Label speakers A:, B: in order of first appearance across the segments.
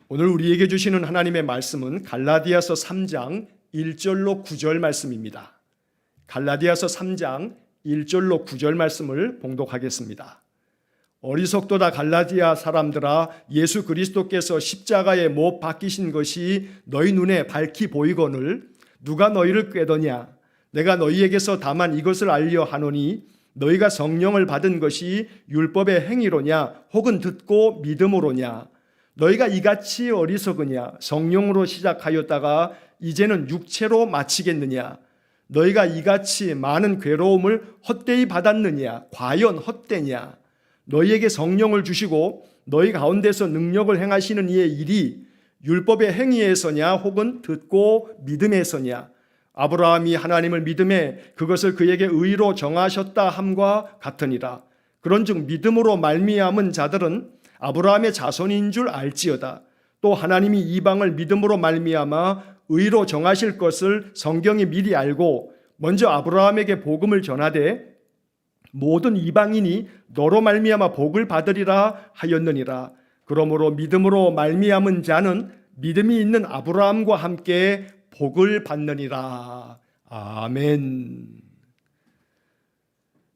A: 오늘 우리에게 주시는 하나님의 말씀은 갈라디아서 3장 1절로 9절 말씀입니다. 갈라디아서 3장 1절로 9절 말씀을 봉독하겠습니다. 어리석도다 갈라디아 사람들아, 예수 그리스도께서 십자가에 못 박히신 것이 너희 눈에 밝히 보이거늘 누가 너희를 꾀더냐? 내가 너희에게서 다만 이것을 알려 하노니 너희가 성령을 받은 것이 율법의 행위로냐 혹은 듣고 믿음으로냐? 너희가 이같이 어리석으냐? 성령으로 시작하였다가 이제는 육체로 마치겠느냐? 너희가 이같이 많은 괴로움을 헛되이 받았느냐? 과연 헛되냐? 너희에게 성령을 주시고 너희 가운데서 능력을 행하시는 이의 일이 율법의 행위에서냐 혹은 듣고 믿음에서냐? 아브라함이 하나님을 믿음에 그것을 그에게 의로 정하셨다 함과 같으니라. 그런즉 믿음으로 말미암은 자들은 아브라함의 자손인 줄 알지어다. 또 하나님이 이방을 믿음으로 말미암아 의로 정하실 것을 성경이 미리 알고 먼저 아브라함에게 복음을 전하되 모든 이방인이 너로 말미암아 복을 받으리라 하였느니라. 그러므로 믿음으로 말미암은 자는 믿음이 있는 아브라함과 함께 복을 받느니라. 아멘.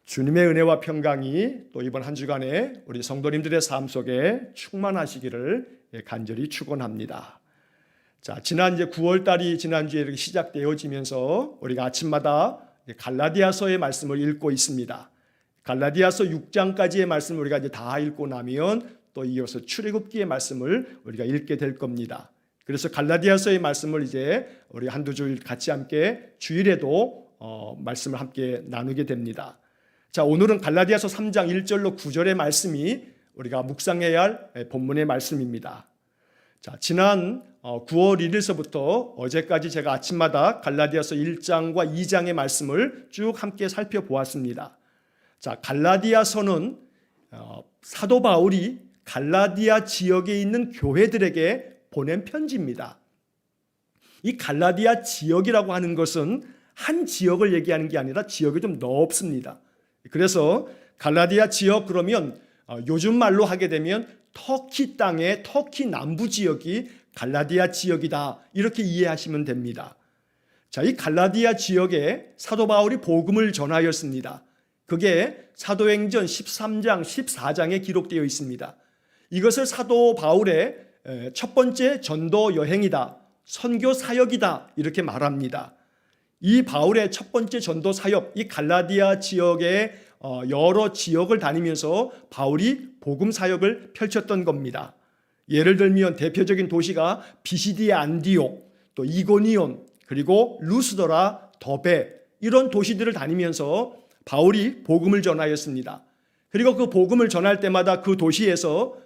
A: 주님의 은혜와 평강이 또 이번 한 주간에 우리 성도님들의 삶 속에 충만하시기를 간절히 축원합니다. 자, 지난 9월 달이 지난주에 이렇게 시작되어지면서 우리가 아침마다 갈라디아서의 말씀을 읽고 있습니다. 갈라디아서 6장까지의 말씀을 우리가 이제 다 읽고 나면 또 이어서 출애굽기의 말씀을 우리가 읽게 될 겁니다. 그래서 갈라디아서의 말씀을 이제 우리 한두 주일 같이 함께 주일에도 말씀을 함께 나누게 됩니다. 자, 오늘은 갈라디아서 3장 1절로 9절의 말씀이 우리가 묵상해야 할 본문의 말씀입니다. 자, 지난 9월 1일서부터 어제까지 제가 아침마다 갈라디아서 1장과 2장의 말씀을 쭉 함께 살펴보았습니다. 자, 갈라디아서는 사도 바울이 갈라디아 지역에 있는 교회들에게 보낸 편지입니다. 이 갈라디아 지역이라고 하는 것은 한 지역을 얘기하는 게 아니라 지역이 좀 넓습니다. 그래서 갈라디아 지역 그러면 요즘 말로 하게 되면 터키 땅의 터키 남부 지역이 갈라디아 지역이다, 이렇게 이해하시면 됩니다. 자, 이 갈라디아 지역에 사도 바울이 복음을 전하였습니다. 그게 사도행전 13장, 14장에 기록되어 있습니다. 이것을 사도 바울의 첫 번째 전도 여행이다, 선교 사역이다, 이렇게 말합니다. 이 바울의 첫 번째 전도 사역, 이 갈라디아 지역의 여러 지역을 다니면서 바울이 복음 사역을 펼쳤던 겁니다. 예를 들면 대표적인 도시가 비시디의 안디옥, 또 이고니온, 그리고 루스더라, 더베, 이런 도시들을 다니면서 바울이 복음을 전하였습니다. 그리고 그 복음을 전할 때마다 그 도시에서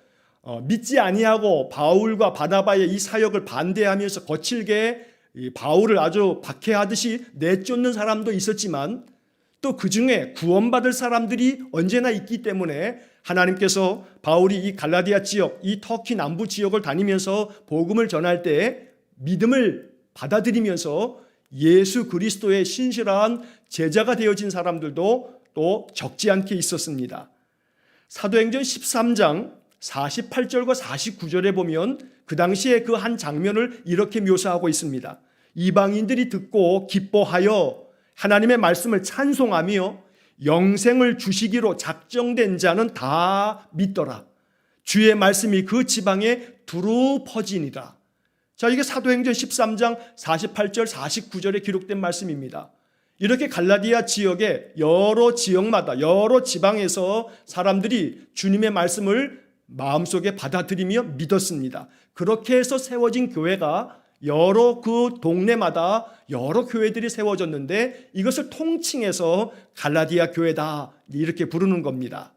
A: 믿지 아니하고 바울과 바나바의 이 사역을 반대하면서 거칠게 바울을 아주 박해하듯이 내쫓는 사람도 있었지만 또 그 중에 구원받을 사람들이 언제나 있기 때문에 하나님께서 바울이 이 갈라디아 지역, 이 터키 남부 지역을 다니면서 복음을 전할 때 믿음을 받아들이면서 예수 그리스도의 신실한 제자가 되어진 사람들도 또 적지 않게 있었습니다. 사도행전 13장 48절과 49절에 보면 그 당시에 그 한 장면을 이렇게 묘사하고 있습니다. 이방인들이 듣고 기뻐하여 하나님의 말씀을 찬송하며 영생을 주시기로 작정된 자는 다 믿더라. 주의 말씀이 그 지방에 두루 퍼지니라. 자, 이게 사도행전 13장 48절 49절에 기록된 말씀입니다. 이렇게 갈라디아 지역의 여러 지역마다 여러 지방에서 사람들이 주님의 말씀을 마음속에 받아들이며 믿었습니다. 그렇게 해서 세워진 교회가 여러 그 동네마다 여러 교회들이 세워졌는데 이것을 통칭해서 갈라디아 교회다, 이렇게 부르는 겁니다.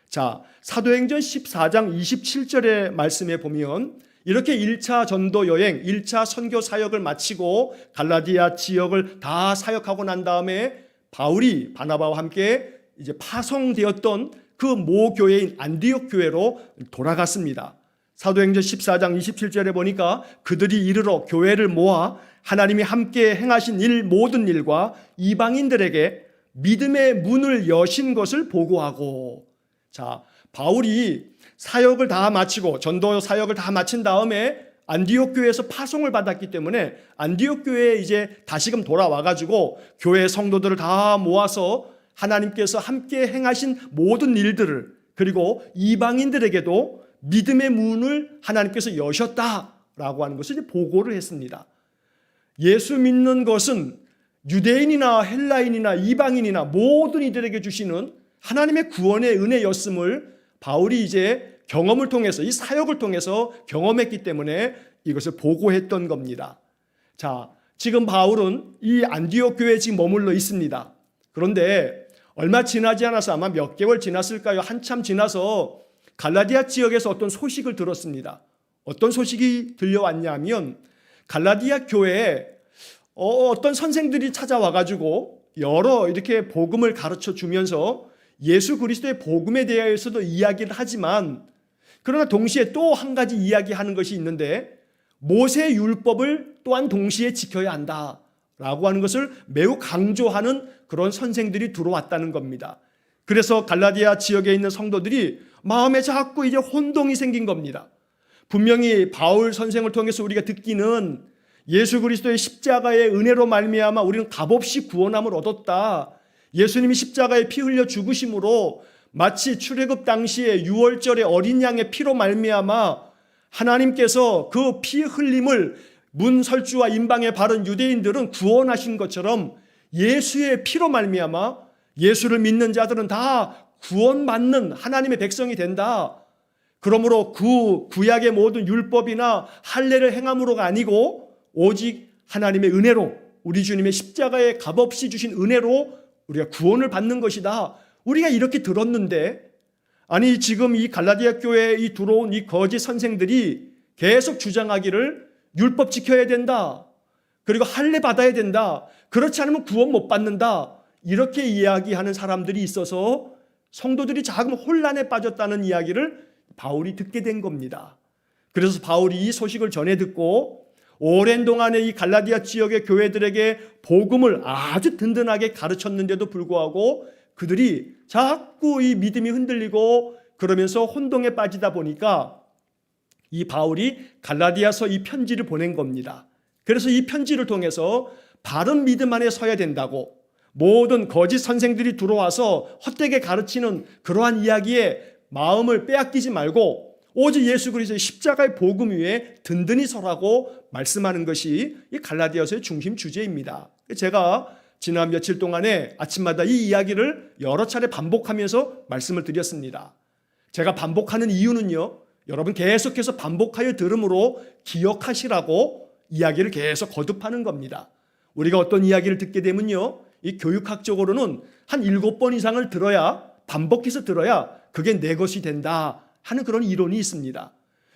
A: 자, 사도행전 14장 27절의 말씀에 보면 이렇게 1차 전도 여행, 1차 선교 사역을 마치고 갈라디아 지역을 다 사역하고 난 다음에 바울이 바나바와 함께 이제 파송되었던 그 모 교회인 안디옥 교회로 돌아갔습니다. 사도행전 14장 27절에 보니까 그들이 이르러 교회를 모아 하나님이 함께 행하신 일 모든 일과 이방인들에게 믿음의 문을 여신 것을 보고하고, 자, 바울이 사역을 다 마치고 전도 사역을 다 마친 다음에 안디옥 교회에서 파송을 받았기 때문에 안디옥 교회에 이제 다시금 돌아와가지고 교회 성도들을 다 모아서 하나님께서 함께 행하신 모든 일들을, 그리고 이방인들에게도 믿음의 문을 하나님께서 여셨다라고 하는 것을 이제 보고를 했습니다. 예수 믿는 것은 유대인이나 헬라인이나 이방인이나 모든 이들에게 주시는 하나님의 구원의 은혜였음을 바울이 이제 경험을 통해서, 이 사역을 통해서 경험했기 때문에 이것을 보고했던 겁니다. 자, 지금 바울은 이 안디옥 교회에 지금 머물러 있습니다. 그런데 얼마 지나지 않아서, 아마 몇 개월 지났을까요? 한참 지나서 갈라디아 지역에서 어떤 소식을 들었습니다. 어떤 소식이 들려왔냐면 갈라디아 교회에 어떤 선생들이 찾아와가지고 여러 이렇게 복음을 가르쳐 주면서 예수 그리스도의 복음에 대해서도 이야기를 하지만, 그러나 동시에 또 한 가지 이야기하는 것이 있는데, 모세 율법을 또한 동시에 지켜야 한다라고 하는 것을 매우 강조하는 그런 선생들이 들어왔다는 겁니다. 그래서 갈라디아 지역에 있는 성도들이 마음에 자꾸 이제 혼동이 생긴 겁니다. 분명히 바울 선생을 통해서 우리가 듣기는 예수 그리스도의 십자가의 은혜로 말미암아 우리는 값없이 구원함을 얻었다. 예수님이 십자가에 피 흘려 죽으심으로 마치 출애굽 당시에 유월절의 어린 양의 피로 말미암아 하나님께서 그 피 흘림을 문설주와 임방에 바른 유대인들은 구원하신 것처럼 예수의 피로 말미암아 예수를 믿는 자들은 다 구원받는 하나님의 백성이 된다. 그러므로 구약의 모든 율법이나 할례를 행함으로가 아니고 오직 하나님의 은혜로, 우리 주님의 십자가에 값없이 주신 은혜로 우리가 구원을 받는 것이다. 우리가 이렇게 들었는데, 아니 지금 이 갈라디아 교회에 이 들어온 이 거짓 선생들이 계속 주장하기를 율법 지켜야 된다, 그리고 할례 받아야 된다, 그렇지 않으면 구원 못 받는다, 이렇게 이야기하는 사람들이 있어서 성도들이 자금 혼란에 빠졌다는 이야기를 바울이 듣게 된 겁니다. 그래서 바울이 이 소식을 전해 듣고 오랜 동안에 이 갈라디아 지역의 교회들에게 복음을 아주 든든하게 가르쳤는데도 불구하고 그들이 자꾸 이 믿음이 흔들리고 그러면서 혼동에 빠지다 보니까 이 바울이 갈라디아서 이 편지를 보낸 겁니다. 그래서 이 편지를 통해서 바른 믿음 안에 서야 된다고, 모든 거짓 선생들이 들어와서 헛되게 가르치는 그러한 이야기에 마음을 빼앗기지 말고 오직 예수 그리스도의 십자가의 복음 위에 든든히 서라고 말씀하는 것이 이 갈라디아서의 중심 주제입니다. 제가 지난 며칠 동안에 아침마다 이 이야기를 여러 차례 반복하면서 말씀을 드렸습니다. 제가 반복하는 이유는요, 여러분 계속해서 반복하여 들음으로 기억하시라고 이야기를 계속 거듭하는 겁니다. 우리가 어떤 이야기를 듣게 되면요, 이 교육학적으로는 한 7번 이상을 들어야, 반복해서 들어야 그게 내 것이 된다 하는 그런 이론이 있습니다.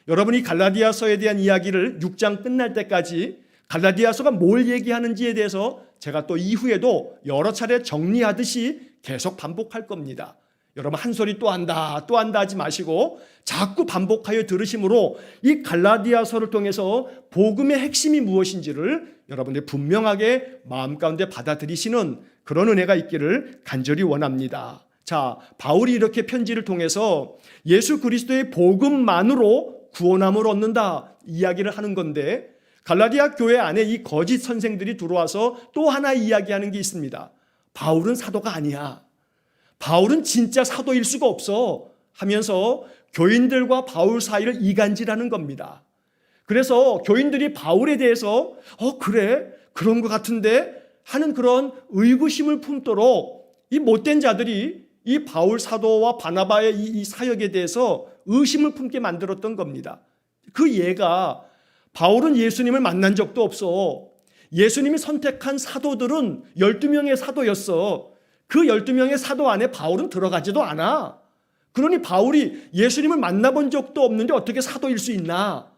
A: 여러분이 갈라디아서에 대한 이야기를 6장 끝날 때까지 갈라디아서가 뭘 얘기하는지에 대해서 제가 또 이후에도 여러 차례 정리하듯이 계속 반복할 겁니다. 여러분 한 소리 또 한다 하지 마시고 자꾸 반복하여 들으심으로 이 갈라디아서를 통해서 복음의 핵심이 무엇인지를 여러분들이 분명하게 마음 가운데 받아들이시는 그런 은혜가 있기를 간절히 원합니다. 자, 바울이 이렇게 편지를 통해서 예수 그리스도의 복음만으로 구원함을 얻는다 이야기를 하는 건데, 갈라디아 교회 안에 이 거짓 선생들이 들어와서 또 하나 이야기하는 게 있습니다. 바울은 사도가 아니야, 바울은 진짜 사도일 수가 없어 하면서 교인들과 바울 사이를 이간질하는 겁니다. 그래서 교인들이 바울에 대해서 그래? 그런 것 같은데? 하는 그런 의구심을 품도록 이 못된 자들이 이 바울 사도와 바나바의 이 사역에 대해서 의심을 품게 만들었던 겁니다. 그 예가, 바울은 예수님을 만난 적도 없어. 예수님이 선택한 사도들은 12명의 사도였어. 그 12명의 사도 안에 바울은 들어가지도 않아. 그러니 바울이 예수님을 만나본 적도 없는데 어떻게 사도일 수 있나?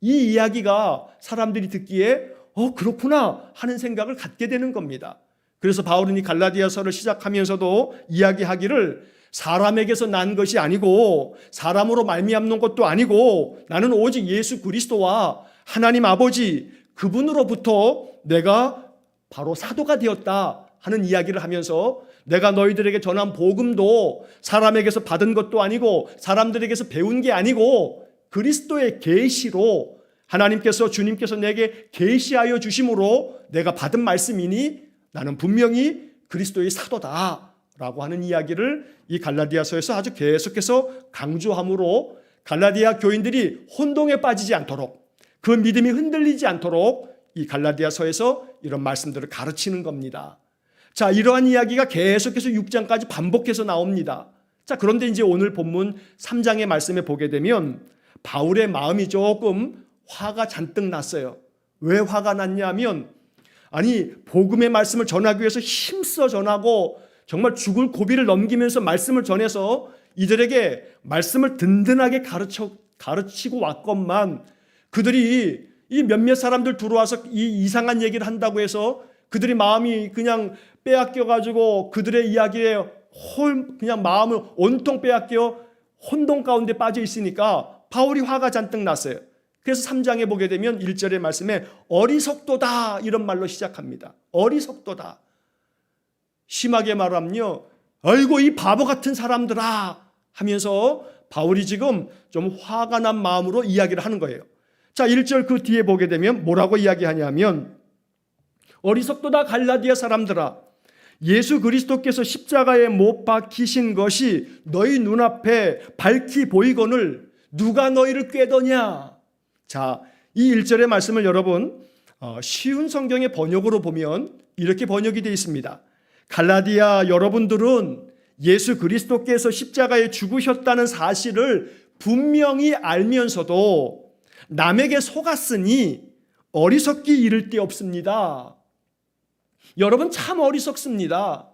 A: 이 이야기가 사람들이 듣기에 그렇구나 하는 생각을 갖게 되는 겁니다. 그래서 바울은 이 갈라디아서를 시작하면서도 이야기하기를 사람에게서 난 것이 아니고 사람으로 말미암는 것도 아니고 나는 오직 예수 그리스도와 하나님 아버지 그분으로부터 내가 바로 사도가 되었다 하는 이야기를 하면서 내가 너희들에게 전한 복음도 사람에게서 받은 것도 아니고 사람들에게서 배운 게 아니고 그리스도의 계시로 하나님께서 주님께서 내게 계시하여 주심으로 내가 받은 말씀이니 나는 분명히 그리스도의 사도다라고 하는 이야기를 이 갈라디아서에서 아주 계속해서 강조함으로 갈라디아 교인들이 혼동에 빠지지 않도록 그 믿음이 흔들리지 않도록 이 갈라디아서에서 이런 말씀들을 가르치는 겁니다. 자, 이러한 이야기가 계속해서 6장까지 반복해서 나옵니다. 자, 그런데 이제 오늘 본문 3장의 말씀에 보게 되면 바울의 마음이 조금 화가 잔뜩 났어요. 왜 화가 났냐면 아니 복음의 말씀을 전하기 위해서 힘써 전하고 정말 죽을 고비를 넘기면서 말씀을 전해서 이들에게 말씀을 든든하게 가르치고 왔건만 그들이 이 몇몇 사람들 들어와서 이 이상한 얘기를 한다고 해서 그들이 마음이 그냥 빼앗겨가지고 그들의 이야기에 그냥 마음을 온통 빼앗겨 혼동 가운데 빠져 있으니까 바울이 화가 잔뜩 났어요. 그래서 3장에 보게 되면 1절의 말씀에 어리석도다 이런 말로 시작합니다. 어리석도다. 심하게 말하면요. 아이고 이 바보 같은 사람들아 하면서 바울이 지금 좀 화가 난 마음으로 이야기를 하는 거예요. 자, 1절 그 뒤에 보게 되면 뭐라고 이야기하냐면 어리석도다 갈라디아 사람들아 예수 그리스도께서 십자가에 못 박히신 것이 너희 눈앞에 밝히 보이거늘 누가 너희를 꾀더냐. 자, 이 1절의 말씀을 여러분 쉬운 성경의 번역으로 보면 이렇게 번역이 되어 있습니다. 갈라디아 여러분들은 예수 그리스도께서 십자가에 죽으셨다는 사실을 분명히 알면서도 남에게 속았으니 어리석기 이를 데 없습니다. 여러분 참 어리석습니다.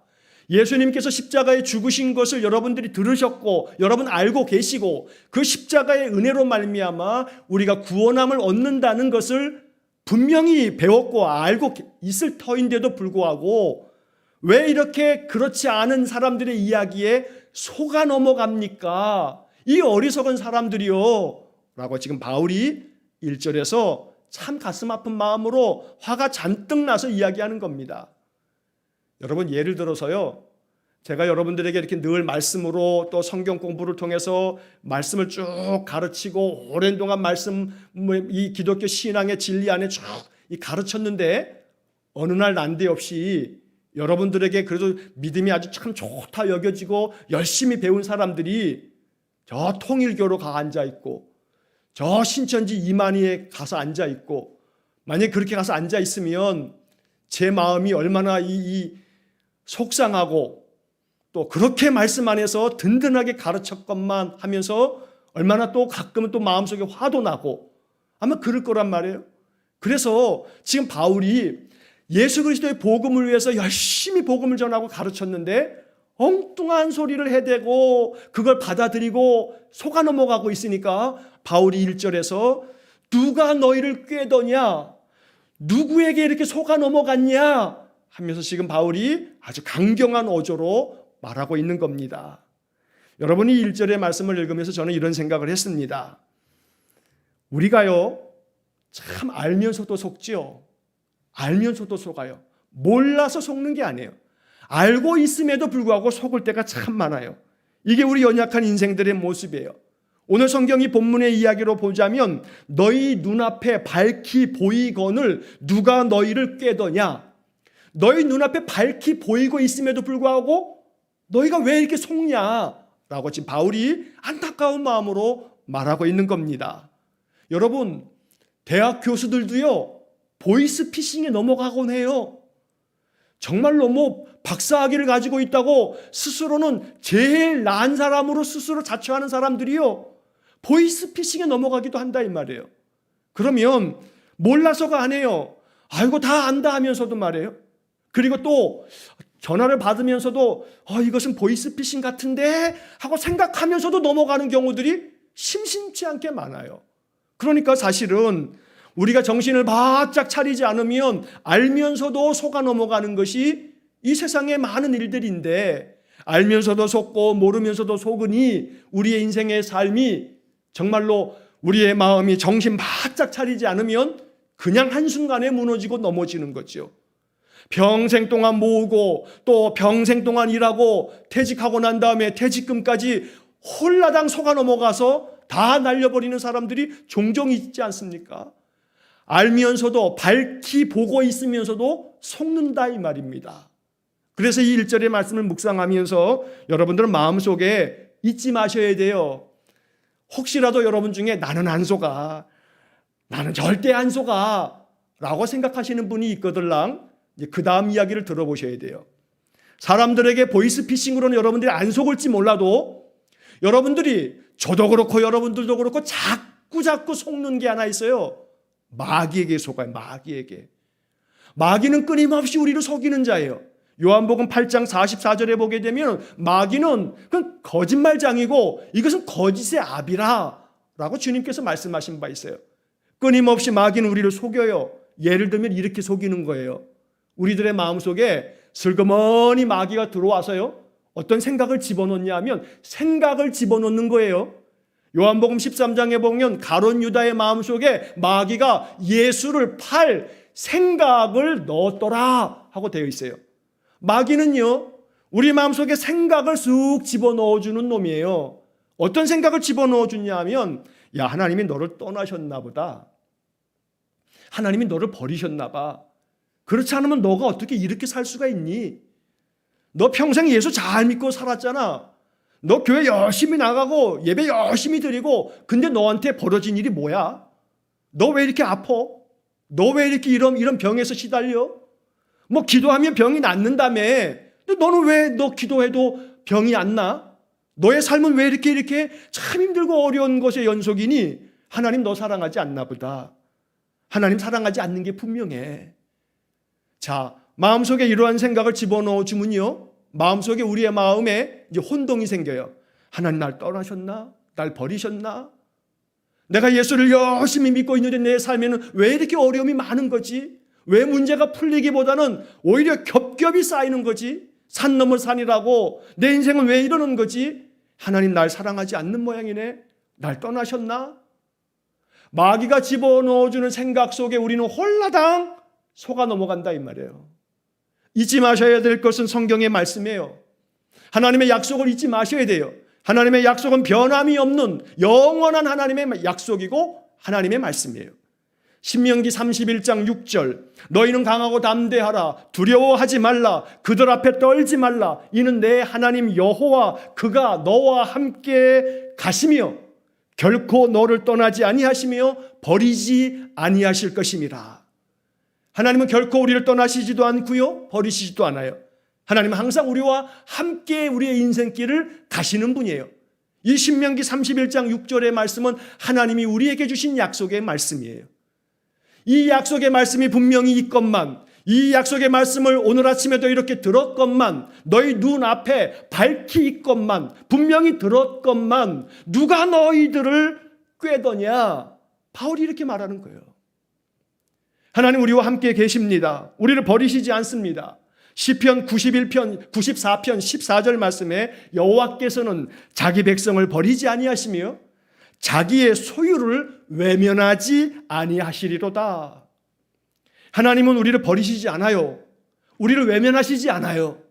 A: 예수님께서 십자가에 죽으신 것을 여러분들이 들으셨고 여러분 알고 계시고 그 십자가의 은혜로 말미암아 우리가 구원함을 얻는다는 것을 분명히 배웠고 알고 있을 터인데도 불구하고 왜 이렇게 그렇지 않은 사람들의 이야기에 속아 넘어갑니까? 이 어리석은 사람들이요 라고 지금 바울이 1절에서 참 가슴 아픈 마음으로 화가 잔뜩 나서 이야기하는 겁니다. 여러분 예를 들어서요 제가 여러분들에게 이렇게 늘 말씀으로 또 성경 공부를 통해서 말씀을 쭉 가르치고 오랜 동안 말씀 이 기독교 신앙의 진리 안에 쭉 가르쳤는데 어느 날 난데없이 여러분들에게 그래도 믿음이 아주 참 좋다 여겨지고 열심히 배운 사람들이 저 통일교로 가 앉아있고 저 신천지 이만희에 가서 앉아있고 만약에 그렇게 가서 앉아있으면 제 마음이 얼마나 속상하고 또 그렇게 말씀 안에서 든든하게 가르쳤건만 하면서 얼마나 또 가끔은 또 마음속에 화도 나고 아마 그럴 거란 말이에요. 그래서 지금 바울이 예수 그리스도의 복음을 위해서 열심히 복음을 전하고 가르쳤는데 엉뚱한 소리를 해대고 그걸 받아들이고 속아 넘어가고 있으니까 바울이 1절에서 누가 너희를 꾀더냐 누구에게 이렇게 속아 넘어갔냐 하면서 지금 바울이 아주 강경한 어조로 말하고 있는 겁니다. 여러분이 1절의 말씀을 읽으면서 저는 이런 생각을 했습니다. 우리가요 참 알면서도 속지요. 알면서도 속아요. 몰라서 속는 게 아니에요. 알고 있음에도 불구하고 속을 때가 참 많아요. 이게 우리 연약한 인생들의 모습이에요. 오늘 성경이 본문의 이야기로 보자면 너희 눈앞에 밝히 보이거늘 누가 너희를 꾀더냐. 너희 눈앞에 밝히 보이고 있음에도 불구하고 너희가 왜 이렇게 속냐라고 지금 바울이 안타까운 마음으로 말하고 있는 겁니다. 여러분 대학 교수들도요 보이스피싱에 넘어가곤 해요. 정말로 박사학위를 가지고 있다고 스스로는 제일 나은 사람으로 스스로 자처하는 사람들이요 보이스피싱에 넘어가기도 한다 이 말이에요. 그러면 몰라서가 아니에요. 아이고 다 안다 하면서도 말이에요. 그리고 또 전화를 받으면서도 이것은 보이스피싱 같은데 하고 생각하면서도 넘어가는 경우들이 심심치 않게 많아요. 그러니까 사실은 우리가 정신을 바짝 차리지 않으면 알면서도 속아 넘어가는 것이 이 세상의 많은 일들인데 알면서도 속고 모르면서도 속으니 우리의 인생의 삶이 정말로 우리의 마음이 정신 바짝 차리지 않으면 그냥 한순간에 무너지고 넘어지는 거죠. 평생 동안 모으고 또 평생 동안 일하고 퇴직하고 난 다음에 퇴직금까지 홀라당 속아 넘어가서 다 날려버리는 사람들이 종종 있지 않습니까? 알면서도 밝히 보고 있으면서도 속는다 이 말입니다. 그래서 이 1절의 말씀을 묵상하면서 여러분들은 마음속에 잊지 마셔야 돼요. 혹시라도 여러분 중에 나는 안 속아, 나는 절대 안 속아 라고 생각하시는 분이 있거들랑 그 다음 이야기를 들어보셔야 돼요. 사람들에게 보이스피싱으로는 여러분들이 안 속을지 몰라도 여러분들이 저도 그렇고 여러분들도 그렇고 자꾸 속는 게 하나 있어요. 마귀에게 속아요. 마귀에게. 마귀는 끊임없이 우리를 속이는 자예요. 요한복음 8장 44절에 보게 되면 마귀는 그건 거짓말장이고 이것은 거짓의 압이라 라고 주님께서 말씀하신 바 있어요. 끊임없이 마귀는 우리를 속여요. 예를 들면 이렇게 속이는 거예요. 우리들의 마음속에 슬그머니 마귀가 들어와서요, 어떤 생각을 집어넣냐 하면 생각을 집어넣는 거예요. 요한복음 13장에 보면 가룟 유다의 마음속에 마귀가 예수를 팔 생각을 넣었더라 하고 되어 있어요. 마귀는요, 우리 마음속에 생각을 쑥 집어넣어주는 놈이에요. 어떤 생각을 집어넣어주냐 하면, 야, 하나님이 너를 떠나셨나 보다. 하나님이 너를 버리셨나 봐. 그렇지 않으면 너가 어떻게 이렇게 살 수가 있니? 너 평생 예수 잘 믿고 살았잖아. 너 교회 열심히 나가고 예배 열심히 드리고, 근데 너한테 벌어진 일이 뭐야? 너 왜 이렇게 아파? 너 왜 이렇게 이런 병에서 시달려? 뭐 기도하면 병이 낫는다며. 근데 너는 왜 너 기도해도 병이 안 나? 너의 삶은 왜 이렇게 참 힘들고 어려운 것의 연속이니? 하나님 너 사랑하지 않나 보다. 하나님 사랑하지 않는 게 분명해. 자, 마음속에 이러한 생각을 집어넣어 주면요, 마음속에 우리의 마음에 이제 혼동이 생겨요. 하나님 날 떠나셨나? 날 버리셨나? 내가 예수를 열심히 믿고 있는데 내 삶에는 왜 이렇게 어려움이 많은 거지? 왜 문제가 풀리기보다는 오히려 겹겹이 쌓이는 거지? 산 넘어 산이라고 내 인생은 왜 이러는 거지? 하나님 날 사랑하지 않는 모양이네? 날 떠나셨나? 마귀가 집어넣어주는 생각 속에 우리는 홀라당 속아 넘어간다 이 말이에요. 잊지 마셔야 될 것은 성경의 말씀이에요. 하나님의 약속을 잊지 마셔야 돼요. 하나님의 약속은 변함이 없는 영원한 하나님의 약속이고 하나님의 말씀이에요. 신명기 31장 6절, 너희는 강하고 담대하라. 두려워하지 말라. 그들 앞에 떨지 말라. 이는 내 하나님 여호와 그가 너와 함께 가시며 결코 너를 떠나지 아니하시며 버리지 아니하실 것임이라. 하나님은 결코 우리를 떠나시지도 않고요, 버리시지도 않아요. 하나님은 항상 우리와 함께 우리의 인생길을 가시는 분이에요. 이 신명기 31장 6절의 말씀은 하나님이 우리에게 주신 약속의 말씀이에요. 이 약속의 말씀이 분명히 있건만, 이 약속의 말씀을 오늘 아침에도 이렇게 들었건만, 너희 눈앞에 밝히 있건만, 분명히 들었건만 누가 너희들을 꾀더냐? 바울이 이렇게 말하는 거예요. 하나님 우리와 함께 계십니다. 우리를 버리시지 않습니다. 시편 91편 94편 14절 말씀에 여호와께서는 자기 백성을 버리지 아니하시며 자기의 소유를 외면하지 아니하시리로다. 하나님은 우리를 버리시지 않아요. 우리를 외면하시지 않아요.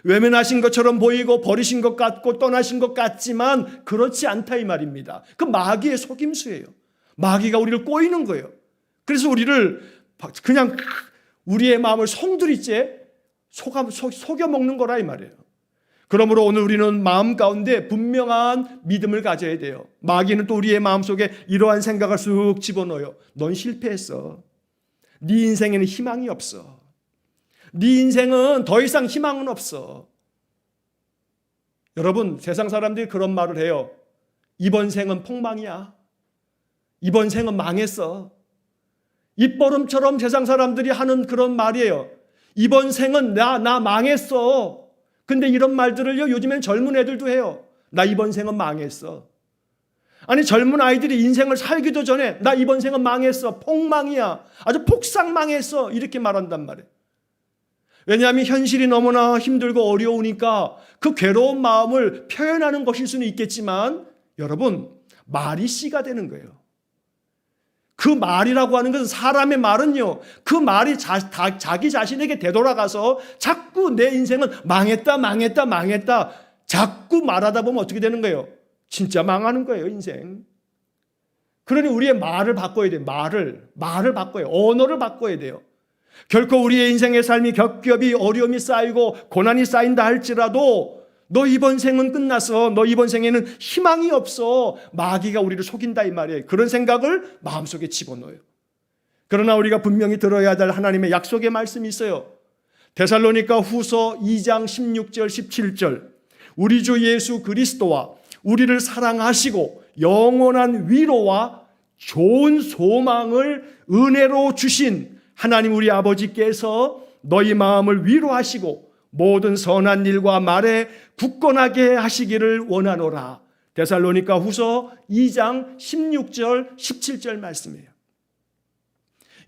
A: 외면하신 것처럼 보이고 버리신 것 같고 떠나신 것 같지만 그렇지 않다 이 말입니다. 그 마귀의 속임수예요. 마귀가 우리를 꼬이는 거예요. 그래서 우리를 그냥 우리의 마음을 송두리째 속여 먹는 거라 이 말이에요. 그러므로 오늘 우리는 마음 가운데 분명한 믿음을 가져야 돼요. 마귀는 또 우리의 마음속에 이러한 생각을 쑥 집어넣어요. 넌 실패했어. 네 인생에는 희망이 없어. 네 인생은 더 이상 희망은 없어. 여러분, 세상 사람들이 그런 말을 해요. 이번 생은 폭망이야. 이번 생은 망했어. 입버릇처럼 세상 사람들이 하는 그런 말이에요. 이번 생은 나 망했어. 근데 이런 말들을요, 요즘엔 젊은 애들도 해요. 나 이번 생은 망했어. 아니, 젊은 아이들이 인생을 살기도 전에 나 이번 생은 망했어. 폭망이야. 아주 폭삭 망했어. 이렇게 말한단 말이에요. 왜냐하면 현실이 너무나 힘들고 어려우니까 그 괴로운 마음을 표현하는 것일 수는 있겠지만 여러분, 말이 씨가 되는 거예요. 그 말이라고 하는 것은 사람의 말은요, 그 말이 자기 자신에게 되돌아가서 자꾸 내 인생은 망했다 자꾸 말하다 보면 어떻게 되는 거예요? 진짜 망하는 거예요, 인생. 그러니 우리의 말을 바꿔야 돼요. 말을 바꿔요. 언어를 바꿔야 돼요. 결코 우리의 인생의 삶이 겹겹이 어려움이 쌓이고 고난이 쌓인다 할지라도 너 이번 생은 끝났어. 너 이번 생에는 희망이 없어. 마귀가 우리를 속인다 이 말이에요. 그런 생각을 마음속에 집어넣어요. 그러나 우리가 분명히 들어야 될 하나님의 약속의 말씀이 있어요. 데살로니가 후서 2장 16절 17절 우리 주 예수 그리스도와 우리를 사랑하시고 영원한 위로와 좋은 소망을 은혜로 주신 하나님 우리 아버지께서 너희 마음을 위로하시고 모든 선한 일과 말에 굳건하게 하시기를 원하노라. 데살로니가 후서 2장 16절 17절 말씀이에요.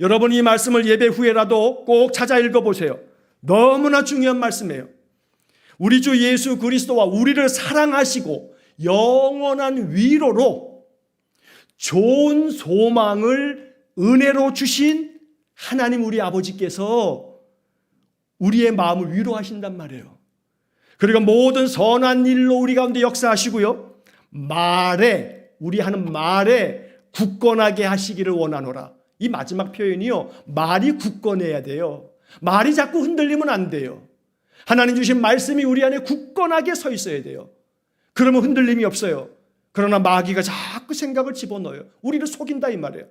A: 여러분 이 말씀을 예배 후에라도 꼭 찾아 읽어보세요. 너무나 중요한 말씀이에요. 우리 주 예수 그리스도와 우리를 사랑하시고 영원한 위로로 좋은 소망을 은혜로 주신 하나님 우리 아버지께서 우리의 마음을 위로하신단 말이에요. 그리고 모든 선한 일로 우리 가운데 역사하시고요. 우리 하는 말에 굳건하게 하시기를 원하노라. 이 마지막 표현이요. 말이 굳건해야 돼요. 말이 자꾸 흔들리면 안 돼요. 하나님 주신 말씀이 우리 안에 굳건하게 서 있어야 돼요. 그러면 흔들림이 없어요. 그러나 마귀가 자꾸 생각을 집어넣어요. 우리를 속인다 이 말이에요.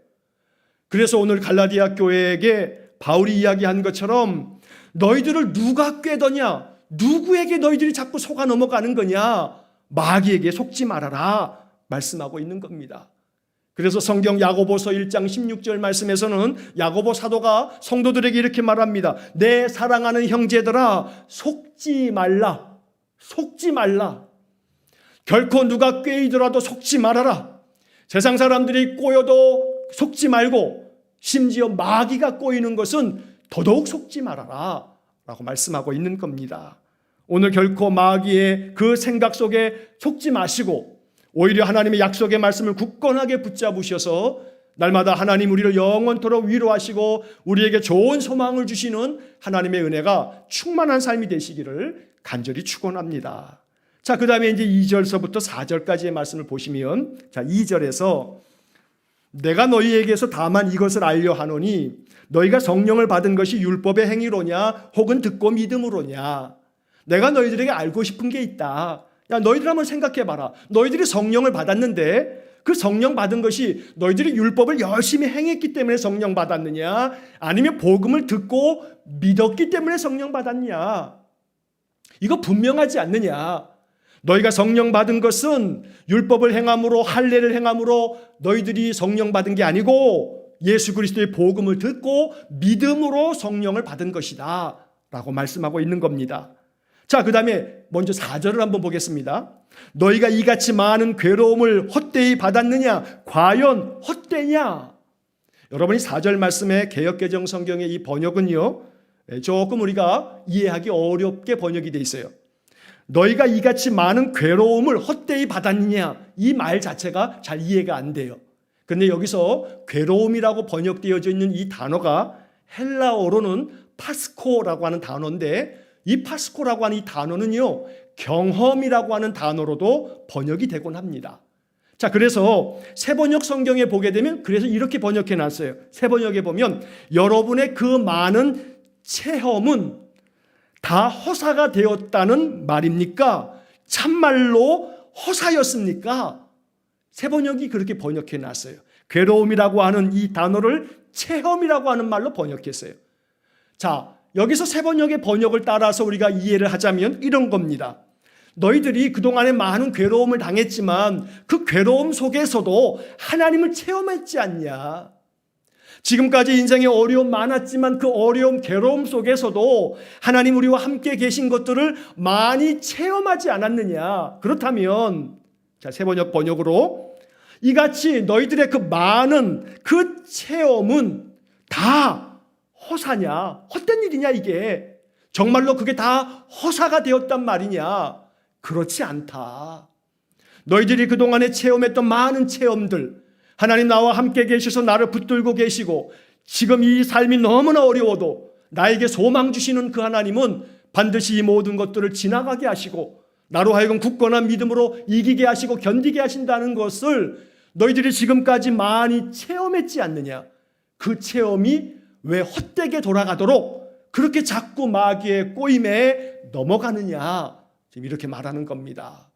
A: 그래서 오늘 갈라디아 교회에게 바울이 이야기한 것처럼 너희들을 누가 꾀더냐? 누구에게 너희들이 자꾸 속아 넘어가는 거냐? 마귀에게 속지 말아라 말씀하고 있는 겁니다. 그래서 성경 야고보서 1장 16절 말씀에서는 야고보 사도가 성도들에게 이렇게 말합니다. 내 사랑하는 형제들아 속지 말라. 속지 말라. 결코 누가 꾀이더라도 속지 말아라. 세상 사람들이 꼬여도 속지 말고 심지어 마귀가 꼬이는 것은 더더욱 속지 말아라 라고 말씀하고 있는 겁니다. 오늘 결코 마귀의 그 생각 속에 속지 마시고 오히려 하나님의 약속의 말씀을 굳건하게 붙잡으셔서 날마다 하나님 우리를 영원토록 위로하시고 우리에게 좋은 소망을 주시는 하나님의 은혜가 충만한 삶이 되시기를 간절히 축원합니다. 자, 그 다음에 이제 2절서부터 4절까지의 말씀을 보시면, 자, 2절에서 내가 너희에게서 다만 이것을 알려 하노니 너희가 성령을 받은 것이 율법의 행위로냐 혹은 듣고 믿음으로냐. 내가 너희들에게 알고 싶은 게 있다. 야, 너희들 한번 생각해봐라. 너희들이 성령을 받았는데 그 성령 받은 것이 너희들이 율법을 열심히 행했기 때문에 성령 받았느냐 아니면 복음을 듣고 믿었기 때문에 성령 받았냐. 이거 분명하지 않느냐. 너희가 성령 받은 것은 율법을 행함으로 할례를 행함으로 너희들이 성령 받은 게 아니고 예수 그리스도의 복음을 듣고 믿음으로 성령을 받은 것이다 라고 말씀하고 있는 겁니다. 자, 그 다음에 먼저 4절을 한번 보겠습니다. 너희가 이같이 많은 괴로움을 헛되이 받았느냐? 과연 헛되냐? 여러분이 4절 말씀의 개역개정 성경의 이 번역은요, 조금 우리가 이해하기 어렵게 번역이 되어 있어요. 너희가 이같이 많은 괴로움을 헛되이 받았느냐? 이 말 자체가 잘 이해가 안 돼요. 그런데 여기서 괴로움이라고 번역되어져 있는 이 단어가 헬라어로는 파스코라고 하는 단어인데 이 파스코라고 하는 이 단어는요, 경험이라고 하는 단어로도 번역이 되곤 합니다. 자, 그래서 새번역 성경에 보게 되면 그래서 이렇게 번역해 놨어요. 새번역에 보면 여러분의 그 많은 체험은 다 허사가 되었다는 말입니까? 참말로 허사였습니까? 새번역이 그렇게 번역해 놨어요. 괴로움이라고 하는 이 단어를 체험이라고 하는 말로 번역했어요. 자, 여기서 새번역의 번역을 따라서 우리가 이해를 하자면 이런 겁니다. 너희들이 그동안에 많은 괴로움을 당했지만 그 괴로움 속에서도 하나님을 체험했지 않냐. 지금까지 인생에 어려움 많았지만 그 어려움, 괴로움 속에서도 하나님 우리와 함께 계신 것들을 많이 체험하지 않았느냐. 그렇다면 자, 새번역 번역으로 이같이 너희들의 그 많은 그 체험은 다 허사냐? 헛된 일이냐 이게? 정말로 그게 다 허사가 되었단 말이냐? 그렇지 않다. 너희들이 그동안에 체험했던 많은 체험들, 하나님 나와 함께 계셔서 나를 붙들고 계시고 지금 이 삶이 너무나 어려워도 나에게 소망 주시는 그 하나님은 반드시 이 모든 것들을 지나가게 하시고 나로 하여금 굳건한 믿음으로 이기게 하시고 견디게 하신다는 것을 너희들이 지금까지 많이 체험했지 않느냐? 그 체험이 왜 헛되게 돌아가도록 그렇게 자꾸 마귀의 꼬임에 넘어가느냐? 지금 이렇게 말하는 겁니다.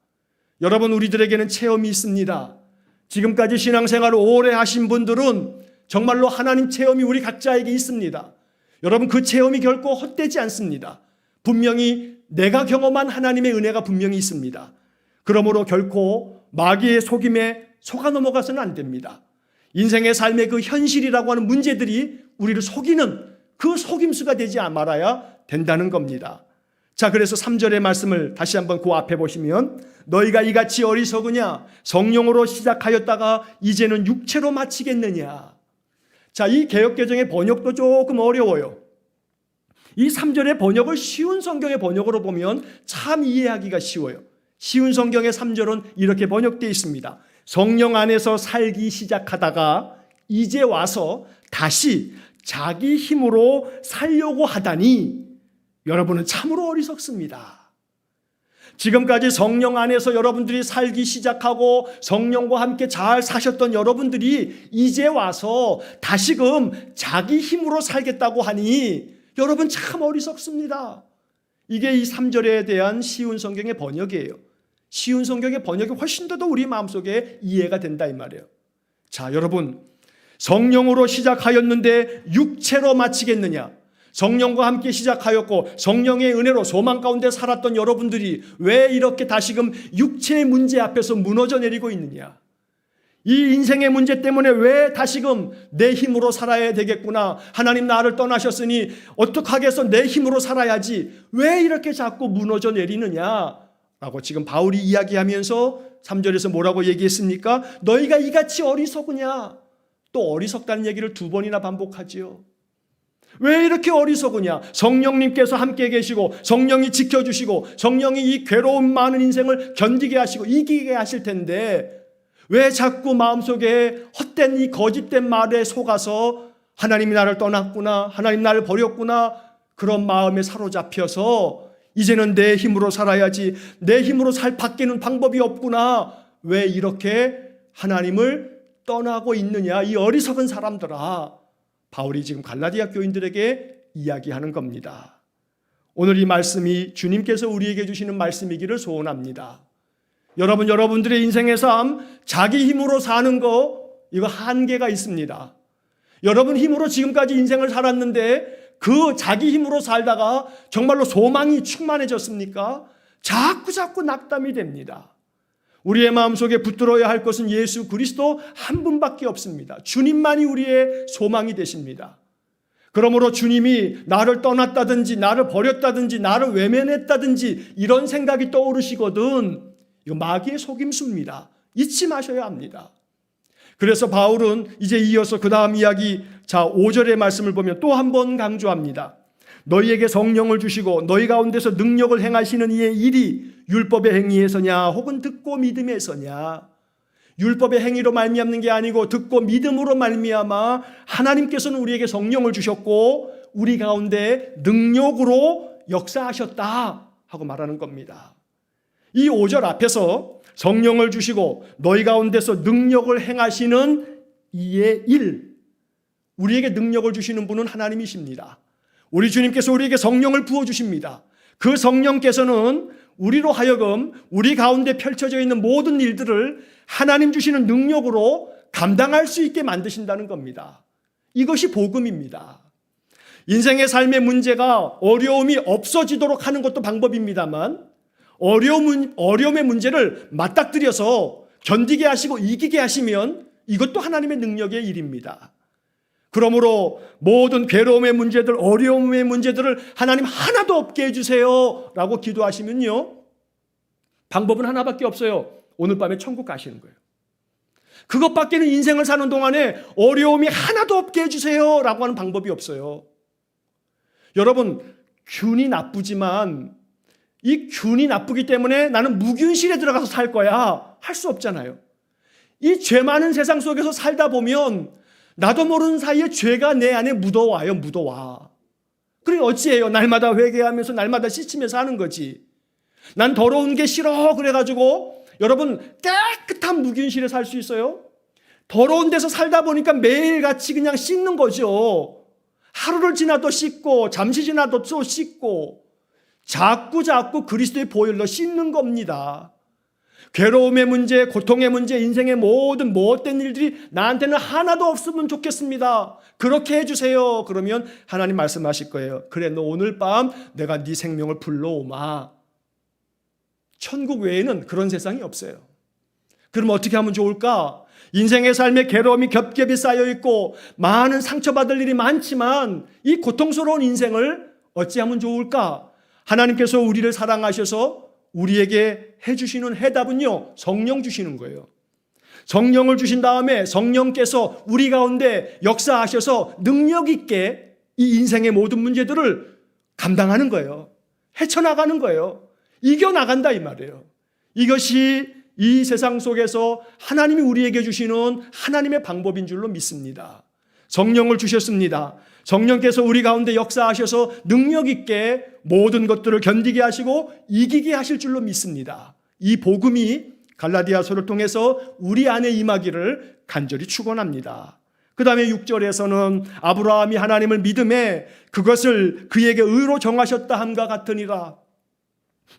A: 여러분, 우리들에게는 체험이 있습니다. 지금까지 신앙생활을 오래 하신 분들은 정말로 하나님 체험이 우리 각자에게 있습니다. 여러분, 그 체험이 결코 헛되지 않습니다. 분명히 내가 경험한 하나님의 은혜가 분명히 있습니다. 그러므로 결코 마귀의 속임에 속아 넘어가서는 안 됩니다. 인생의 삶의 그 현실이라고 하는 문제들이 우리를 속이는 그 속임수가 되지 말아야 된다는 겁니다. 자, 그래서 3절의 말씀을 다시 한번 그 앞에 보시면 너희가 이같이 어리석으냐? 성령으로 시작하였다가 이제는 육체로 마치겠느냐? 자, 이 개역개정의 번역도 조금 어려워요. 이 3절의 번역을 쉬운 성경의 번역으로 보면 참 이해하기가 쉬워요. 쉬운 성경의 3절은 이렇게 번역되어 있습니다. 성령 안에서 살기 시작하다가 이제 와서 다시 자기 힘으로 살려고 하다니 여러분은 참으로 어리석습니다. 지금까지 성령 안에서 여러분들이 살기 시작하고 성령과 함께 잘 사셨던 여러분들이 이제 와서 다시금 자기 힘으로 살겠다고 하니 여러분 참 어리석습니다. 이게 이 3절에 대한 쉬운 성경의 번역이에요. 쉬운 성경의 번역이 훨씬 더 우리 마음속에 이해가 된다 이 말이에요. 자, 여러분, 성령으로 시작하였는데 육체로 마치겠느냐? 성령과 함께 시작하였고 성령의 은혜로 소망 가운데 살았던 여러분들이 왜 이렇게 다시금 육체의 문제 앞에서 무너져 내리고 있느냐? 이 인생의 문제 때문에 왜 다시금 내 힘으로 살아야 되겠구나, 하나님 나를 떠나셨으니 어떻게 하겠어, 내 힘으로 살아야지, 왜 이렇게 자꾸 무너져 내리느냐 라고 지금 바울이 이야기하면서 3절에서 뭐라고 얘기했습니까? 너희가 이같이 어리석으냐? 또 어리석다는 얘기를 2번이나 반복하지요. 왜 이렇게 어리석으냐? 성령님께서 함께 계시고 성령이 지켜주시고 성령이 이 괴로움 많은 인생을 견디게 하시고 이기게 하실 텐데 왜 자꾸 마음속에 헛된 이 거짓된 말에 속아서 하나님이 나를 떠났구나, 하나님 나를 버렸구나, 그런 마음에 사로잡혀서 이제는 내 힘으로 살아야지, 내 힘으로 살 바뀌는 방법이 없구나, 왜 이렇게 하나님을 떠나고 있느냐, 이 어리석은 사람들아. 바울이 지금 갈라디아 교인들에게 이야기하는 겁니다. 오늘 이 말씀이 주님께서 우리에게 주시는 말씀이기를 소원합니다. 여러분들의 인생의 삶, 자기 힘으로 사는 거, 이거 한계가 있습니다. 여러분 힘으로 지금까지 인생을 살았는데 그 자기 힘으로 살다가 정말로 소망이 충만해졌습니까? 자꾸 낙담이 됩니다. 우리의 마음속에 붙들어야 할 것은 예수 그리스도 한 분밖에 없습니다. 주님만이 우리의 소망이 되십니다. 그러므로 주님이 나를 떠났다든지 나를 버렸다든지 나를 외면했다든지 이런 생각이 떠오르시거든, 이거 마귀의 속임수입니다. 잊지 마셔야 합니다. 그래서 바울은 이제 이어서 그 다음 이야기, 자 5절의 말씀을 보면 또 한 번 강조합니다. 너희에게 성령을 주시고 너희 가운데서 능력을 행하시는 이의 일이 율법의 행위에서냐 혹은 듣고 믿음에서냐? 율법의 행위로 말미암는 게 아니고 듣고 믿음으로 말미암아 하나님께서는 우리에게 성령을 주셨고 우리 가운데 능력으로 역사하셨다 하고 말하는 겁니다. 이 5절 앞에서 성령을 주시고 너희 가운데서 능력을 행하시는 이의 일, 우리에게 능력을 주시는 분은 하나님이십니다. 우리 주님께서 우리에게 성령을 부어주십니다. 그 성령께서는 우리로 하여금 우리 가운데 펼쳐져 있는 모든 일들을 하나님 주시는 능력으로 감당할 수 있게 만드신다는 겁니다. 이것이 복음입니다. 인생의 삶의 문제가 어려움이 없어지도록 하는 것도 방법입니다만 어려움의 문제를 맞닥뜨려서 견디게 하시고 이기게 하시면 이것도 하나님의 능력의 일입니다. 그러므로 모든 괴로움의 문제들, 어려움의 문제들을 하나님 하나도 없게 해주세요 라고 기도하시면요, 방법은 하나밖에 없어요. 오늘 밤에 천국 가시는 거예요. 그것밖에는 인생을 사는 동안에 어려움이 하나도 없게 해주세요 라고 하는 방법이 없어요. 여러분, 균이 나쁘지만 이 균이 나쁘기 때문에 나는 무균실에 들어가서 살 거야 할 수 없잖아요. 이 죄 많은 세상 속에서 살다 보면 나도 모르는 사이에 죄가 내 안에 묻어와요. 그래 어찌해요? 날마다 회개하면서 날마다 씻으면서 하는 거지. 난 더러운 게 싫어 그래가지고 여러분 깨끗한 무균실에 살 수 있어요? 더러운 데서 살다 보니까 매일같이 그냥 씻는 거죠. 하루를 지나도 씻고 잠시 지나도 또 씻고 자꾸 그리스도의 보혈로 씻는 겁니다. 괴로움의 문제, 고통의 문제, 인생의 모든 못된 일들이 나한테는 하나도 없으면 좋겠습니다. 그렇게 해주세요. 그러면 하나님 말씀하실 거예요. 그래, 너 오늘 밤 내가 네 생명을 불러오마. 천국 외에는 그런 세상이 없어요. 그럼 어떻게 하면 좋을까? 인생의 삶에 괴로움이 겹겹이 쌓여있고 많은 상처받을 일이 많지만 이 고통스러운 인생을 어찌하면 좋을까? 하나님께서 우리를 사랑하셔서 우리에게 해주시는 해답은요, 성령 주시는 거예요. 성령을 주신 다음에 성령께서 우리 가운데 역사하셔서 능력 있게 이 인생의 모든 문제들을 감당하는 거예요. 헤쳐나가는 거예요. 이겨나간다 이 말이에요. 이것이 이 세상 속에서 하나님이 우리에게 주시는 하나님의 방법인 줄로 믿습니다. 성령을 주셨습니다. 성령께서 우리 가운데 역사하셔서 능력 있게 모든 것들을 견디게 하시고 이기게 하실 줄로 믿습니다. 이 복음이 갈라디아서를 통해서 우리 안에 임하기를 간절히 축원합니다. 그 다음에 6절에서는 아브라함이 하나님을 믿음에 그것을 그에게 의로 정하셨다 함과 같으니라.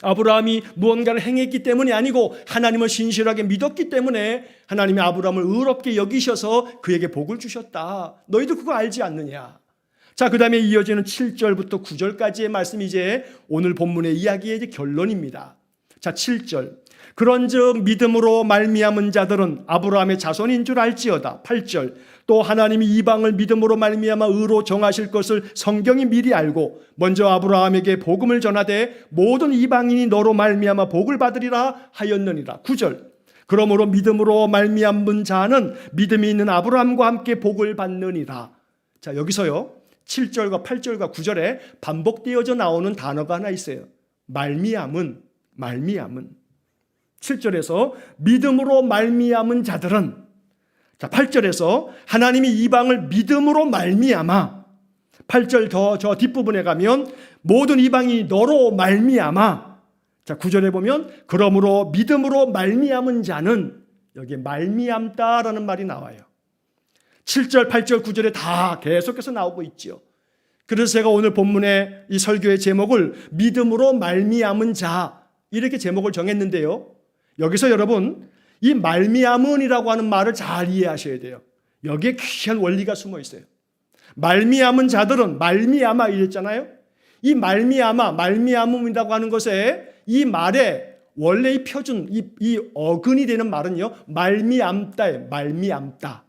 A: 아브라함이 무언가를 행했기 때문이 아니고 하나님을 신실하게 믿었기 때문에 하나님이 아브라함을 의롭게 여기셔서 그에게 복을 주셨다. 너희도 그거 알지 않느냐? 자, 그 다음에 이어지는 7절부터 9절까지의 말씀이 이제 오늘 본문의 이야기의 이제 결론입니다. 자, 7절. 그런즉 믿음으로 말미암은 자들은 아브라함의 자손인 줄 알지어다. 8절. 또 하나님이 이방을 믿음으로 말미암아 의로 정하실 것을 성경이 미리 알고 먼저 아브라함에게 복음을 전하되 모든 이방인이 너로 말미암아 복을 받으리라 하였느니라. 9절. 그러므로 믿음으로 말미암은 자는 믿음이 있는 아브라함과 함께 복을 받느니라. 자, 여기서요 7절과 8절과 9절에 반복되어져 나오는 단어가 하나 있어요. 말미암은. 7절에서 믿음으로 말미암은 자들은, 자 8절에서 하나님이 이방을 믿음으로 말미암아, 8절 저 뒷부분에 가면 모든 이방인이 너로 말미암아, 자 9절에 보면 그러므로 믿음으로 말미암은 자는, 여기에 말미암다라는 말이 나와요. 7절, 8절, 9절에 다 계속해서 나오고 있죠. 그래서 제가 오늘 본문의 이 설교의 제목을 믿음으로 말미암은 자 이렇게 제목을 정했는데요. 여기서 여러분 이 말미암은이라고 하는 말을 잘 이해하셔야 돼요. 여기에 귀한 원리가 숨어 있어요. 말미암은 자들은 말미암아 이랬잖아요. 이 말미암음이라고 하는 것에 이 말에 원래 이 표준 이 어근이 되는 말은요 말미암다예요. 말미암다.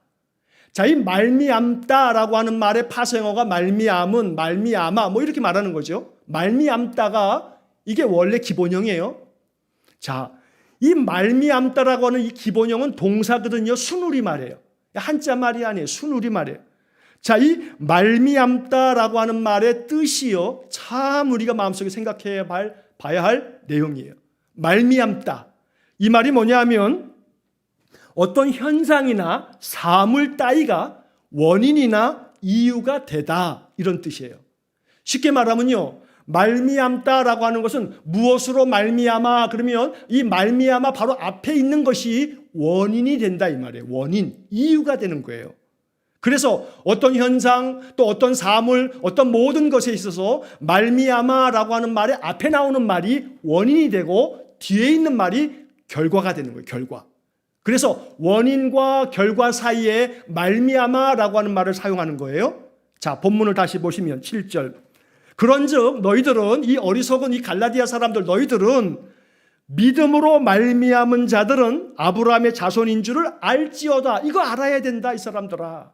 A: 자, 이 말미암다라고 하는 말의 파생어가 말미암은, 말미암아 뭐 이렇게 말하는 거죠. 말미암다가 이게 원래 기본형이에요. 자, 이 말미암다라고 하는 이 기본형은 동사거든요. 순우리말이에요. 한자 말이 아니에요. 순우리말이에요. 자, 이 말미암다라고 하는 말의 뜻이요, 참 우리가 마음속에 생각해 봐야 할 내용이에요. 말미암다. 이 말이 뭐냐 하면 어떤 현상이나 사물 따위가 원인이나 이유가 되다 이런 뜻이에요. 쉽게 말하면요, 말미암다라고 하는 것은 무엇으로 말미암아 그러면 이 말미암아 바로 앞에 있는 것이 원인이 된다 이 말이에요. 원인, 이유가 되는 거예요. 그래서 어떤 현상 또 어떤 사물 어떤 모든 것에 있어서 말미암아라고 하는 말의 앞에 나오는 말이 원인이 되고 뒤에 있는 말이 결과가 되는 거예요. 결과. 그래서 원인과 결과 사이에 말미암아라고 하는 말을 사용하는 거예요. 자, 본문을 다시 보시면 7절. 그런즉 너희들은, 이 어리석은 이 갈라디아 사람들, 너희들은 믿음으로 말미암은 자들은 아브라함의 자손인 줄을 알지어다. 이거 알아야 된다 이 사람들아.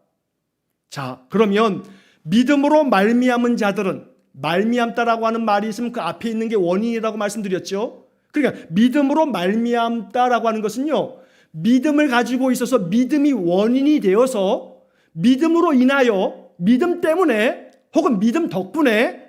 A: 자, 그러면 믿음으로 말미암은 자들은, 말미암다라고 하는 말이 있으면 그 앞에 있는 게 원인이라고 말씀드렸죠. 그러니까 믿음으로 말미암다라고 하는 것은요, 믿음을 가지고 있어서 믿음이 원인이 되어서 믿음으로 인하여, 믿음 때문에 혹은 믿음 덕분에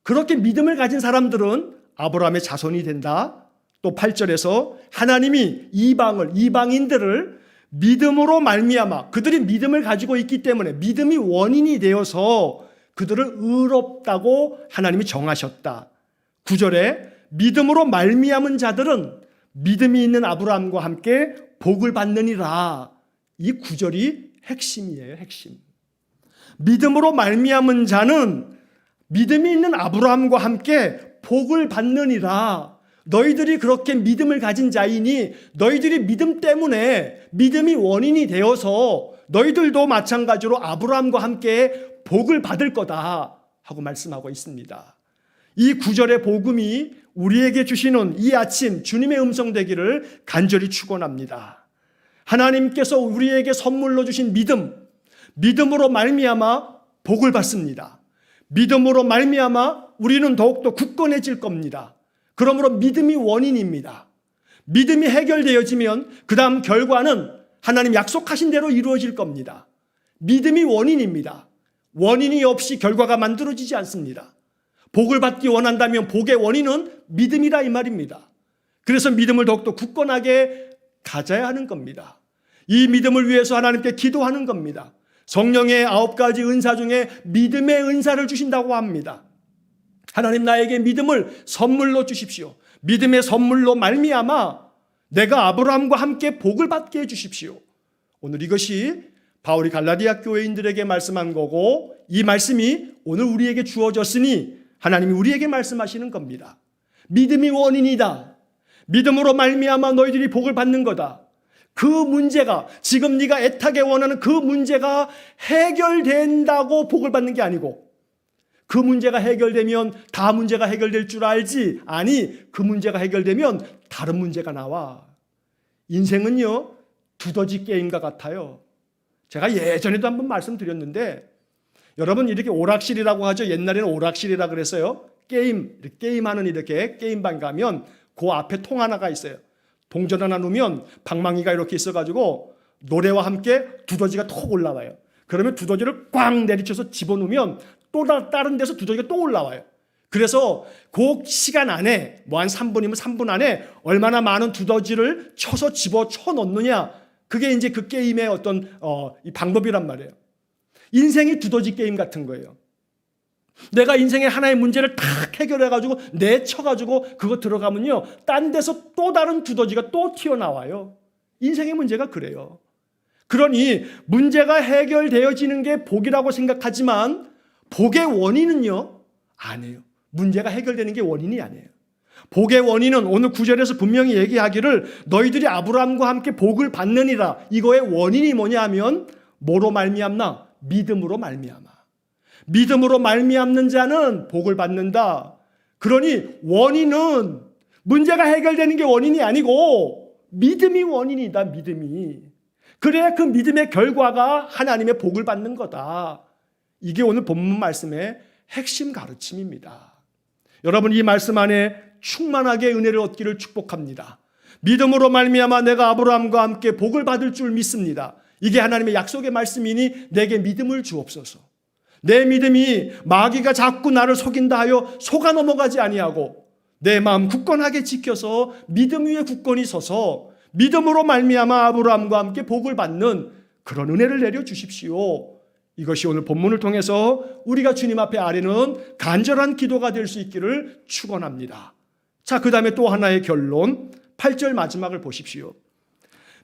A: 그렇게 믿음을 가진 사람들은 아브라함의 자손이 된다. 또 8절에서 하나님이 이방인들을 믿음으로 말미암아, 그들이 믿음을 가지고 있기 때문에 믿음이 원인이 되어서 그들을 의롭다고 하나님이 정하셨다. 9절에 믿음으로 말미암은 자들은 믿음이 있는 아브라함과 함께 복을 받느니라. 이 구절이 핵심이에요. 핵심. 믿음으로 말미암은 자는 믿음이 있는 아브라함과 함께 복을 받느니라. 너희들이 그렇게 믿음을 가진 자이니 너희들이 믿음 때문에 믿음이 원인이 되어서 너희들도 마찬가지로 아브라함과 함께 복을 받을 거다 하고 말씀하고 있습니다. 이 구절의 복음이 우리에게 주시는 이 아침 주님의 음성 되기를 간절히 축원합니다. 하나님께서 우리에게 선물로 주신 믿음으로 말미암아 복을 받습니다. 믿음으로 말미암아 우리는 더욱더 굳건해질 겁니다. 그러므로 믿음이 원인입니다. 믿음이 해결되어지면 그 다음 결과는 하나님 약속하신 대로 이루어질 겁니다. 믿음이 원인입니다. 원인이 없이 결과가 만들어지지 않습니다. 복을 받기 원한다면 복의 원인은 믿음이라 이 말입니다. 그래서 믿음을 더욱더 굳건하게 가져야 하는 겁니다. 이 믿음을 위해서 하나님께 기도하는 겁니다. 성령의 9가지 은사 중에 믿음의 은사를 주신다고 합니다. 하나님 나에게 믿음을 선물로 주십시오. 믿음의 선물로 말미암아 내가 아브라함과 함께 복을 받게 해주십시오. 오늘 이것이 바울이 갈라디아 교회인들에게 말씀한 거고 이 말씀이 오늘 우리에게 주어졌으니 하나님이 우리에게 말씀하시는 겁니다. 믿음이 원인이다. 믿음으로 말미암아 너희들이 복을 받는 거다. 그 문제가 지금 네가 애타게 원하는 그 문제가 해결된다고 복을 받는 게 아니고 그 문제가 해결되면 다 문제가 해결될 줄 알지. 아니 그 문제가 해결되면 다른 문제가 나와. 인생은요 두더지 게임과 같아요. 제가 예전에도 한번 말씀드렸는데 여러분 이렇게 오락실이라고 하죠. 옛날에는 오락실이라 그랬어요. 게임하는 이렇게 게임방 가면 그 앞에 통 하나가 있어요. 동전 하나 놓으면 방망이가 이렇게 있어가지고 노래와 함께 두더지가 톡 올라와요. 그러면 두더지를 꽝 내리쳐서 집어넣으면 또 다른 데서 두더지가 또 올라와요. 그래서 그 시간 안에 뭐 한 3분이면 3분 안에 얼마나 많은 두더지를 쳐서 집어쳐 넣느냐 그게 이제 그 게임의 어떤 이 방법이란 말이에요. 인생이 두더지 게임 같은 거예요. 내가 인생의 하나의 문제를 탁 해결해가지고 내쳐가지고 그거 들어가면요 딴 데서 또 다른 두더지가 또 튀어나와요. 인생의 문제가 그래요. 그러니 문제가 해결되어지는 게 복이라고 생각하지만 복의 원인은요 아니에요. 문제가 해결되는 게 원인이 아니에요. 복의 원인은 오늘 9절에서 분명히 얘기하기를 너희들이 아브라함과 함께 복을 받느니라. 이거의 원인이 뭐냐 하면 뭐로 말미암나? 믿음으로 말미암아. 믿음으로 말미암는 자는 복을 받는다. 그러니 원인은 문제가 해결되는 게 원인이 아니고 믿음이 원인이다. 믿음이. 그래야 그 믿음의 결과가 하나님의 복을 받는 거다. 이게 오늘 본문 말씀의 핵심 가르침입니다. 여러분 이 말씀 안에 충만하게 은혜를 얻기를 축복합니다. 믿음으로 말미암아 내가 아브라함과 함께 복을 받을 줄 믿습니다. 이게 하나님의 약속의 말씀이니 내게 믿음을 주옵소서. 내 믿음이 마귀가 자꾸 나를 속인다 하여 속아 넘어가지 아니하고 내 마음 굳건하게 지켜서 믿음 위에 굳건히 서서 믿음으로 말미암아 아브라함과 함께 복을 받는 그런 은혜를 내려 주십시오. 이것이 오늘 본문을 통해서 우리가 주님 앞에 아뢰는 간절한 기도가 될 수 있기를 축원합니다. 자, 그 다음에 또 하나의 결론 8절 마지막을 보십시오.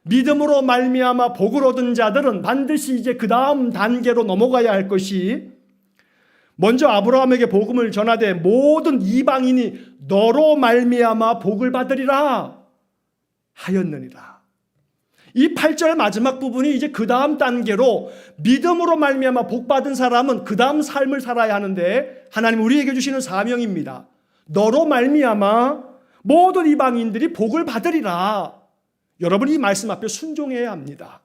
A: 믿음으로 말미암아 복을 얻은 자들은 반드시 이제 그 다음 단계로 넘어가야 할 것이 먼저 아브라함에게 복음을 전하되 모든 이방인이 너로 말미암아 복을 받으리라 하였느니라. 이 8절 마지막 부분이 이제 그 다음 단계로 믿음으로 말미암아 복 받은 사람은 그 다음 삶을 살아야 하는데 하나님 우리에게 주시는 사명입니다. 너로 말미암아 모든 이방인들이 복을 받으리라. 여러분 이 말씀 앞에 순종해야 합니다.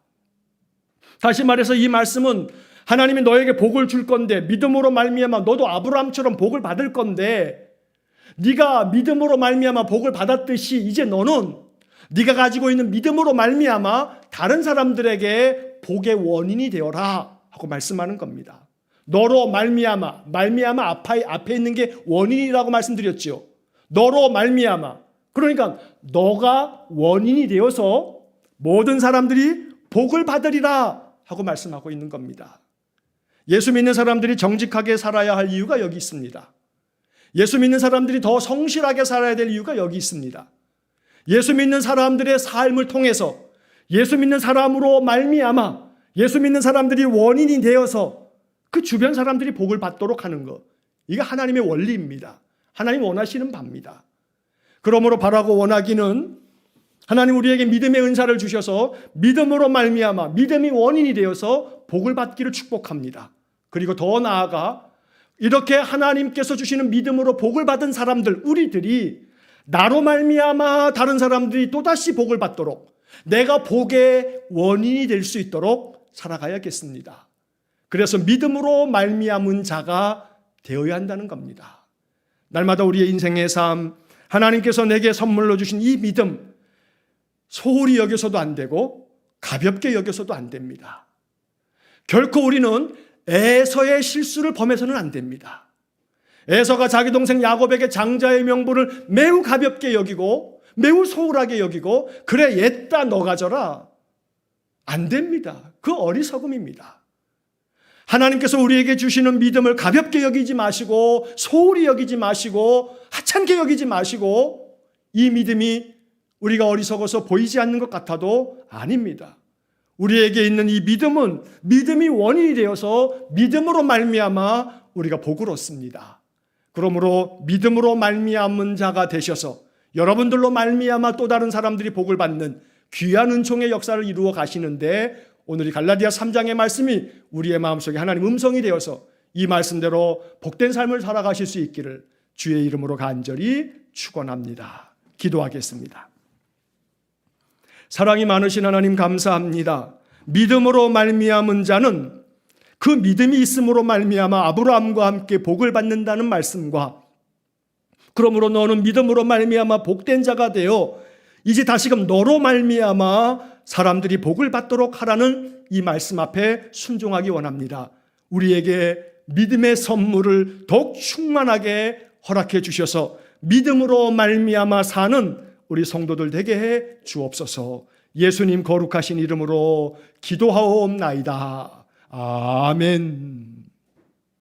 A: 다시 말해서 이 말씀은 하나님이 너에게 복을 줄 건데 믿음으로 말미암아 너도 아브라함처럼 복을 받을 건데 네가 믿음으로 말미암아 복을 받았듯이 이제 너는 네가 가지고 있는 믿음으로 말미암아 다른 사람들에게 복의 원인이 되어라 하고 말씀하는 겁니다. 너로 말미암아 앞에 있는 게 원인이라고 말씀드렸죠. 너로 말미암아 그러니까 너가 원인이 되어서 모든 사람들이 복을 받으리라 하고 말씀하고 있는 겁니다. 예수 믿는 사람들이 정직하게 살아야 할 이유가 여기 있습니다. 예수 믿는 사람들이 더 성실하게 살아야 될 이유가 여기 있습니다. 예수 믿는 사람들의 삶을 통해서 예수 믿는 사람으로 말미암아 예수 믿는 사람들이 원인이 되어서 그 주변 사람들이 복을 받도록 하는 것, 이게 하나님의 원리입니다. 하나님 원하시는 바입니다. 그러므로 바라고 원하기는 하나님 우리에게 믿음의 은사를 주셔서 믿음으로 말미암아 믿음이 원인이 되어서 복을 받기를 축복합니다. 그리고 더 나아가 이렇게 하나님께서 주시는 믿음으로 복을 받은 사람들, 우리들이 나로 말미암아 다른 사람들이 또다시 복을 받도록 내가 복의 원인이 될 수 있도록 살아가야겠습니다. 그래서 믿음으로 말미암은 자가 되어야 한다는 겁니다. 날마다 우리의 인생의 삶, 하나님께서 내게 선물로 주신 이 믿음, 소홀히 여겨서도 안 되고 가볍게 여겨서도 안 됩니다. 결코 우리는 에서의 실수를 범해서는 안 됩니다. 에서가 자기 동생 야곱에게 장자의 명분을 매우 가볍게 여기고 매우 소홀하게 여기고 그래 옛다 너 가져라. 안 됩니다. 그 어리석음입니다. 하나님께서 우리에게 주시는 믿음을 가볍게 여기지 마시고 소홀히 여기지 마시고 하찮게 여기지 마시고 이 믿음이 우리가 어리석어서 보이지 않는 것 같아도 아닙니다. 우리에게 있는 이 믿음은 믿음이 원인이 되어서 믿음으로 말미암아 우리가 복을 얻습니다. 그러므로 믿음으로 말미암은 자가 되셔서 여러분들로 말미암아 또 다른 사람들이 복을 받는 귀한 은총의 역사를 이루어 가시는데 오늘 이 갈라디아 3장의 말씀이 우리의 마음속에 하나님 음성이 되어서 이 말씀대로 복된 삶을 살아가실 수 있기를 주의 이름으로 간절히 축원합니다. 기도하겠습니다. 사랑이 많으신 하나님 감사합니다. 믿음으로 말미암은 자는 그 믿음이 있음으로 말미암아 아브라함과 함께 복을 받는다는 말씀과 그러므로 너는 믿음으로 말미암아 복된 자가 되어 이제 다시금 너로 말미암아 사람들이 복을 받도록 하라는 이 말씀 앞에 순종하기 원합니다. 우리에게 믿음의 선물을 더욱 충만하게 허락해 주셔서 믿음으로 말미암아 사는 우리 성도들 되게 해 주옵소서. 예수님 거룩하신 이름으로 기도하옵나이다. 아멘.